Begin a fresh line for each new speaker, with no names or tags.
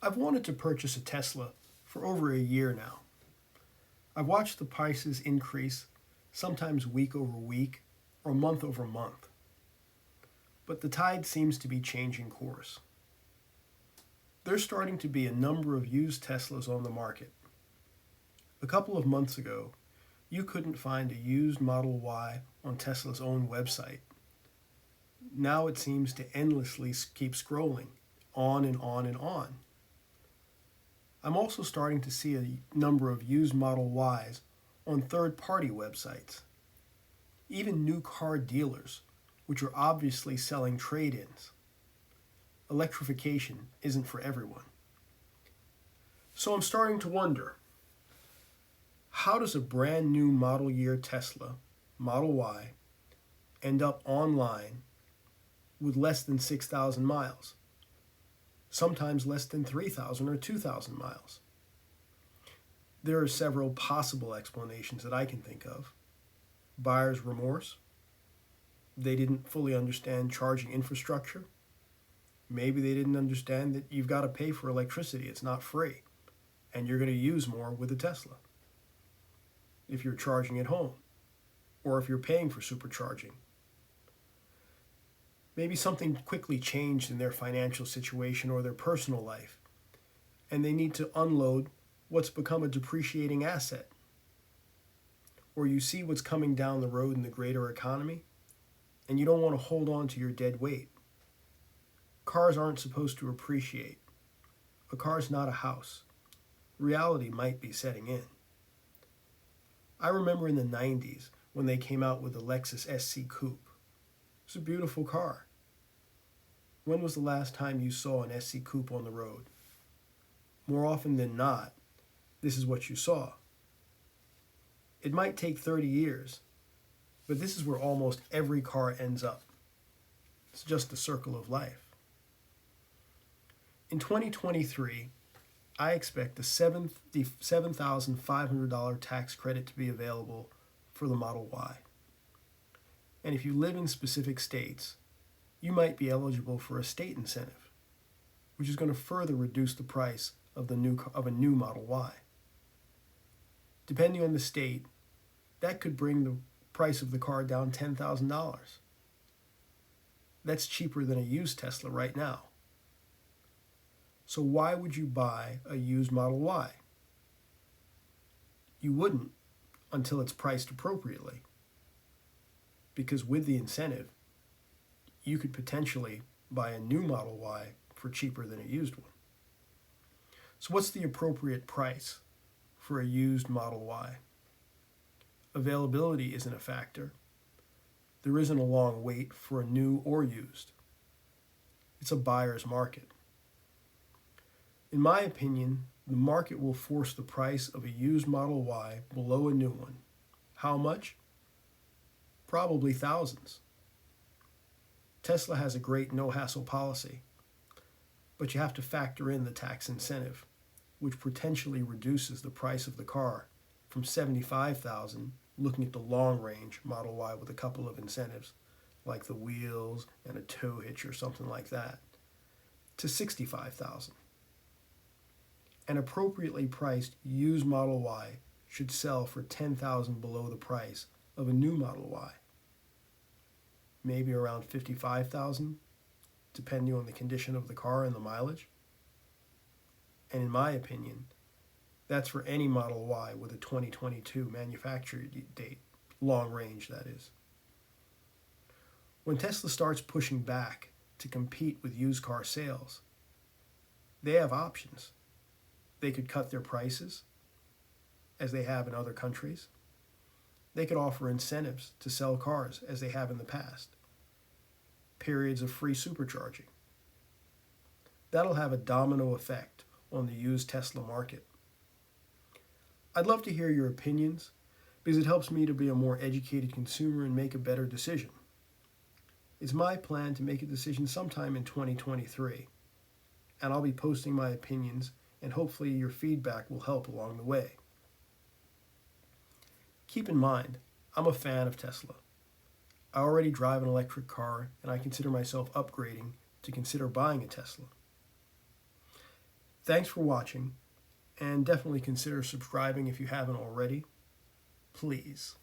I've wanted to purchase a Tesla for over a year now. I've watched the prices increase, sometimes week over week or month over month. But the tide seems to be changing course. There's starting to be a number of used Teslas on the market. A couple of months ago, you couldn't find a used Model Y on Tesla's own website. Now it seems to endlessly keep scrolling, on and on and on. I'm also starting to see a number of used Model Ys on third-party websites. Even new car dealers, which are obviously selling trade-ins. Electrification isn't for everyone. So I'm starting to wonder, how does a brand new model year Tesla, Model Y, end up online with less than 6,000 miles? Sometimes less than 3,000 or 2,000 miles. There are several possible explanations that I can think of. Buyer's remorse. They didn't fully understand charging infrastructure. Maybe they didn't understand that you've got to pay for electricity. It's not free. And you're going to use more with a Tesla if you're charging at home or if you're paying for supercharging. Maybe something quickly changed in their financial situation or their personal life, and they need to unload what's become a depreciating asset. Or you see what's coming down the road in the greater economy, and you don't want to hold on to your dead weight. Cars aren't supposed to appreciate. A car's not a house. Reality might be setting in. I remember in the 90s when they came out with the Lexus SC Coupe. It's a beautiful car. When was the last time you saw an SC Coupe on the road? More often than not, this is what you saw. It might take 30 years, but this is where almost every car ends up. It's just the circle of life. In 2023, I expect a $7,500 tax credit to be available for the Model Y. And if you live in specific states, you might be eligible for a state incentive, which is going to further reduce the price of a new Model Y. Depending on the state, that could bring the price of the car down $10,000. That's cheaper than a used Tesla right now. So why would you buy a used Model Y? You wouldn't until it's priced appropriately. Because with the incentive, you could potentially buy a new Model Y for cheaper than a used one. So what's the appropriate price for a used Model Y? Availability isn't a factor. There isn't a long wait for a new or used. It's a buyer's market. In my opinion, the market will force the price of a used Model Y below a new one. How much? Probably thousands. Tesla has a great no-hassle policy, but you have to factor in the tax incentive, which potentially reduces the price of the car from $75,000, looking at the long-range Model Y with a couple of incentives, like the wheels and a tow hitch or something like that, to $65,000. An appropriately priced used Model Y should sell for $10,000 below the price of a new Model Y. Maybe around $55,000, depending on the condition of the car and the mileage. And in my opinion, that's for any Model Y with a 2022 manufacturer date, long range that is. When Tesla starts pushing back to compete with used car sales, they have options. They could cut their prices, as they have in other countries. They could offer incentives to sell cars, as they have in the past. Periods of free supercharging. That'll have a domino effect on the used Tesla market. I'd love to hear your opinions because it helps me to be a more educated consumer and make a better decision. It's my plan to make a decision sometime in 2023, and I'll be posting my opinions, and hopefully your feedback will help along the way. Keep in mind, I'm a fan of Tesla. I already drive an electric car, and I consider myself upgrading to consider buying a Tesla. Thanks for watching, and definitely consider subscribing if you haven't already. Please.